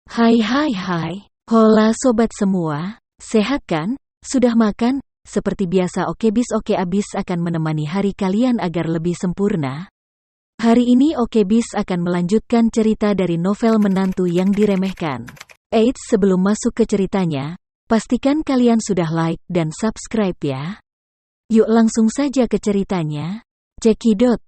Hai. Hola sobat semua, sehat kan? Sudah makan? Seperti biasa Okebis Oke Abis akan menemani hari kalian agar lebih sempurna. Hari ini Okebis akan melanjutkan cerita dari novel Menantu yang Diremehkan. Eits, sebelum masuk ke ceritanya, pastikan kalian sudah like dan subscribe ya. Yuk langsung saja ke ceritanya. Cekidot.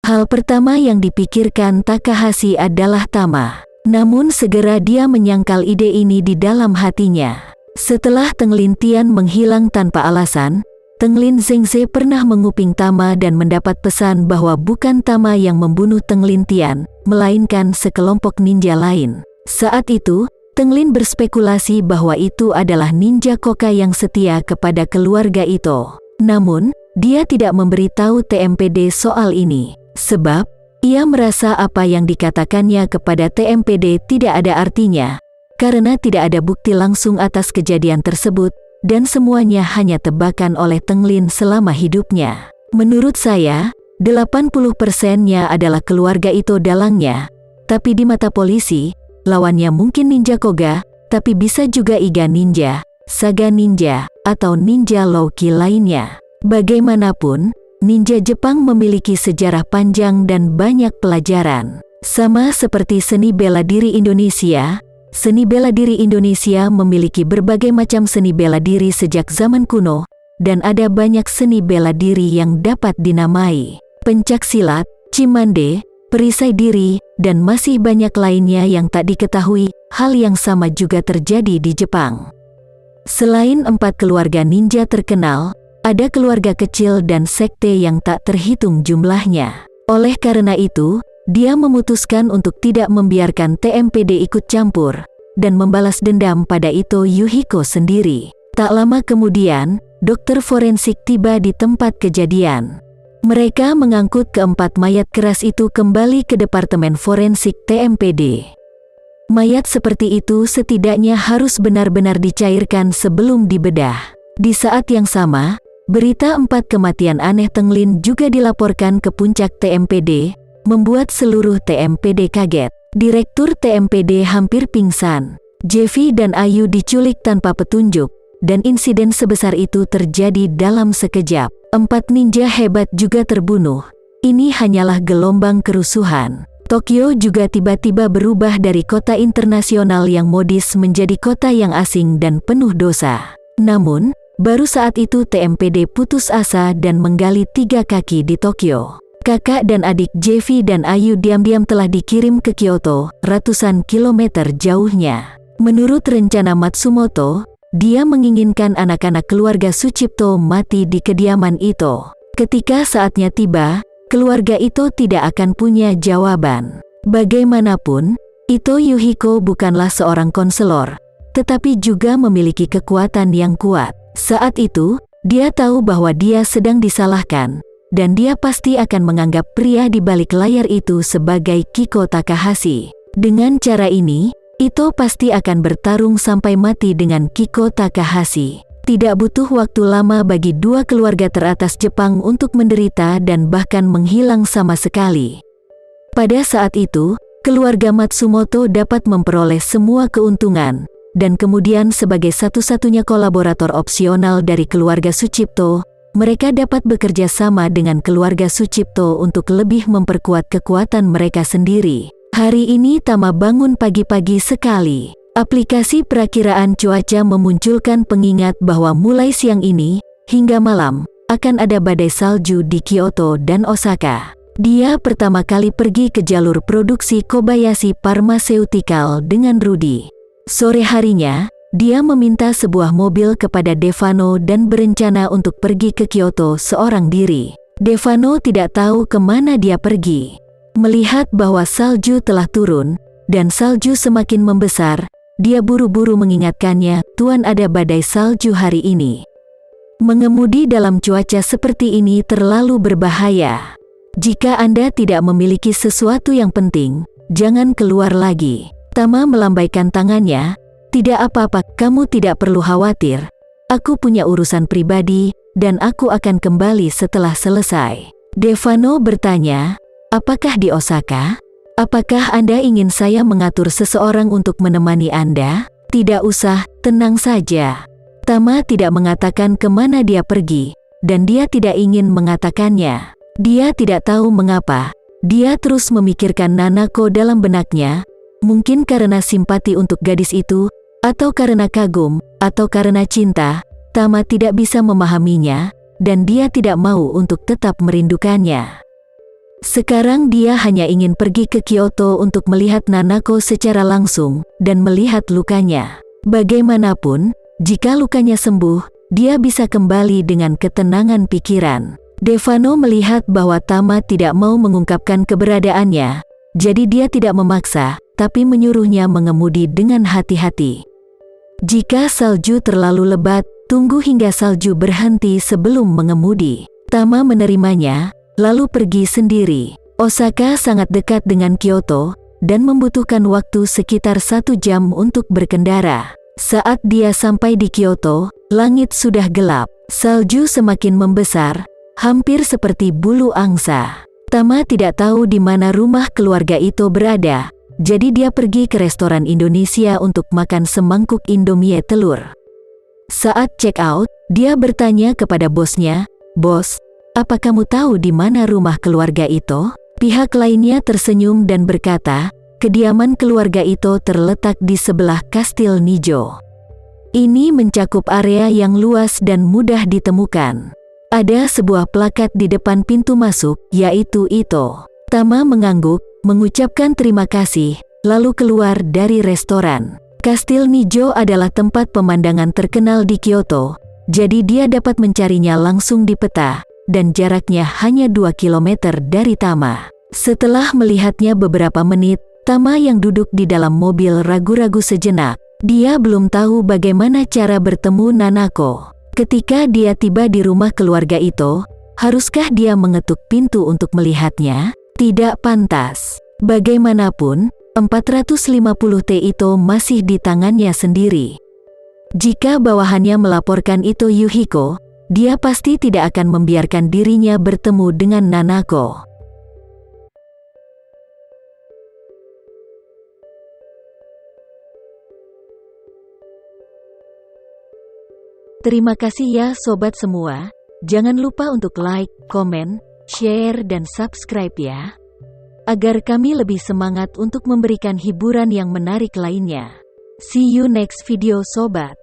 Hal pertama yang dipikirkan Takahashi adalah Tama. Namun segera dia menyangkal ide ini di dalam hatinya. Setelah Tenglin Tian menghilang tanpa alasan, Tenglin Zhengze pernah menguping Tama dan mendapat pesan bahwa bukan Tama yang membunuh Tenglin Tian, melainkan sekelompok ninja lain. Saat itu, Tenglin berspekulasi bahwa itu adalah ninja Koka yang setia kepada keluarga Ito. Namun, dia tidak memberitahu TMPD soal ini, sebab ia merasa apa yang dikatakannya kepada TMPD tidak ada artinya, karena tidak ada bukti langsung atas kejadian tersebut, dan semuanya hanya tebakan oleh Tenglin selama hidupnya. Menurut saya, 80%-nya adalah keluarga Ito dalangnya, tapi di mata polisi, lawannya mungkin ninja Koga, tapi bisa juga Iga Ninja, Saga Ninja, atau ninja Loki lainnya. Bagaimanapun, ninja Jepang memiliki sejarah panjang dan banyak pelajaran. Sama seperti seni bela diri Indonesia, seni bela diri Indonesia memiliki berbagai macam seni bela diri sejak zaman kuno, dan ada banyak seni bela diri yang dapat dinamai pencaksilat, cimande, perisai diri, dan masih banyak lainnya yang tak diketahui. Hal yang sama juga terjadi di Jepang. Selain 4 keluarga ninja terkenal, ada keluarga kecil dan sekte yang tak terhitung jumlahnya. Oleh karena itu, dia memutuskan untuk tidak membiarkan TMPD ikut campur, dan membalas dendam pada Ito Yuhiko sendiri. Tak lama kemudian, dokter forensik tiba di tempat kejadian. Mereka mengangkut keempat mayat keras itu kembali ke departemen forensik TMPD. Mayat seperti itu setidaknya harus benar-benar dicairkan sebelum dibedah. Di saat yang sama, berita 4 kematian aneh Tenglin juga dilaporkan ke puncak TMPD, membuat seluruh TMPD kaget. Direktur TMPD hampir pingsan. Jeffy dan Ayu diculik tanpa petunjuk, dan insiden sebesar itu terjadi dalam sekejap. 4 ninja hebat juga terbunuh. Ini hanyalah gelombang kerusuhan. Tokyo juga tiba-tiba berubah dari kota internasional yang modis menjadi kota yang asing dan penuh dosa. Namun, baru saat itu TMPD putus asa dan menggali 3 kaki di Tokyo. Kakak dan adik Jeffy dan Ayu diam-diam telah dikirim ke Kyoto, ratusan kilometer jauhnya. Menurut rencana Matsumoto, dia menginginkan anak-anak keluarga Sucipto mati di kediaman Ito. Ketika saatnya tiba, keluarga Ito tidak akan punya jawaban. Bagaimanapun, Ito Yuhiko bukanlah seorang konselor, tetapi juga memiliki kekuatan yang kuat. Saat itu, dia tahu bahwa dia sedang disalahkan, dan dia pasti akan menganggap pria di balik layar itu sebagai Kiko Takahashi. Dengan cara ini, Ito pasti akan bertarung sampai mati dengan Kiko Takahashi. Tidak butuh waktu lama bagi 2 keluarga teratas Jepang untuk menderita dan bahkan menghilang sama sekali. Pada saat itu, keluarga Matsumoto dapat memperoleh semua keuntungan, dan kemudian sebagai satu-satunya kolaborator opsional dari keluarga Sucipto, mereka dapat bekerja sama dengan keluarga Sucipto untuk lebih memperkuat kekuatan mereka sendiri. Hari ini Tama bangun pagi-pagi sekali. Aplikasi perakiraan cuaca memunculkan pengingat bahwa mulai siang ini, hingga malam, akan ada badai salju di Kyoto dan Osaka. Dia pertama kali pergi ke jalur produksi Kobayashi Pharmaceutical dengan Rudy. Sore harinya, dia meminta sebuah mobil kepada Devano dan berencana untuk pergi ke Kyoto seorang diri. Devano tidak tahu kemana dia pergi. Melihat bahwa salju telah turun, dan salju semakin membesar, dia buru-buru mengingatkannya, "Tuan, ada badai salju hari ini. Mengemudi dalam cuaca seperti ini terlalu berbahaya. Jika Anda tidak memiliki sesuatu yang penting, jangan keluar lagi." Tama melambaikan tangannya, "Tidak apa-apa, kamu tidak perlu khawatir. Aku punya urusan pribadi, dan aku akan kembali setelah selesai." Devano bertanya, "Apakah di Osaka?" Apakah Anda ingin saya mengatur seseorang untuk menemani Anda? Tidak usah, tenang saja. Tama tidak mengatakan kemana dia pergi, dan dia tidak ingin mengatakannya. Dia tidak tahu mengapa. Dia terus memikirkan Nanako dalam benaknya, mungkin karena simpati untuk gadis itu, atau karena kagum, atau karena cinta. Tama tidak bisa memahaminya, dan dia tidak mau untuk tetap merindukannya. Sekarang dia hanya ingin pergi ke Kyoto untuk melihat Nanako secara langsung, dan melihat lukanya. Bagaimanapun, jika lukanya sembuh, dia bisa kembali dengan ketenangan pikiran. Devano melihat bahwa Tama tidak mau mengungkapkan keberadaannya, jadi dia tidak memaksa, tapi menyuruhnya mengemudi dengan hati-hati. Jika salju terlalu lebat, tunggu hingga salju berhenti sebelum mengemudi. Tama menerimanya, lalu pergi sendiri. Osaka sangat dekat dengan Kyoto, dan membutuhkan waktu sekitar 1 jam untuk berkendara. Saat dia sampai di Kyoto, langit sudah gelap. Salju semakin membesar, hampir seperti bulu angsa. Tama tidak tahu di mana rumah keluarga itu berada, jadi dia pergi ke restoran Indonesia untuk makan semangkuk Indomie telur. Saat check out, dia bertanya kepada bosnya, "Bos, apa kamu tahu di mana rumah keluarga itu?" Pihak lainnya tersenyum dan berkata, kediaman keluarga itu terletak di sebelah Kastil Nijo. Ini mencakup area yang luas dan mudah ditemukan. Ada sebuah plakat di depan pintu masuk, yaitu Ito. Tama mengangguk, mengucapkan terima kasih, lalu keluar dari restoran. Kastil Nijo adalah tempat pemandangan terkenal di Kyoto, jadi dia dapat mencarinya langsung di peta, dan jaraknya hanya 2 kilometer dari Tama. Setelah melihatnya beberapa menit, Tama yang duduk di dalam mobil ragu-ragu sejenak. Dia belum tahu bagaimana cara bertemu Nanako. Ketika dia tiba di rumah keluarga itu, haruskah dia mengetuk pintu untuk melihatnya? Tidak pantas. Bagaimanapun, 450 T itu masih di tangannya sendiri. Jika bawahannya melaporkan itu Yuhiko, dia pasti tidak akan membiarkan dirinya bertemu dengan Nanako. Terima kasih ya sobat semua. Jangan lupa untuk like, komen, share, dan subscribe ya. Agar kami lebih semangat untuk memberikan hiburan yang menarik lainnya. See you next video sobat.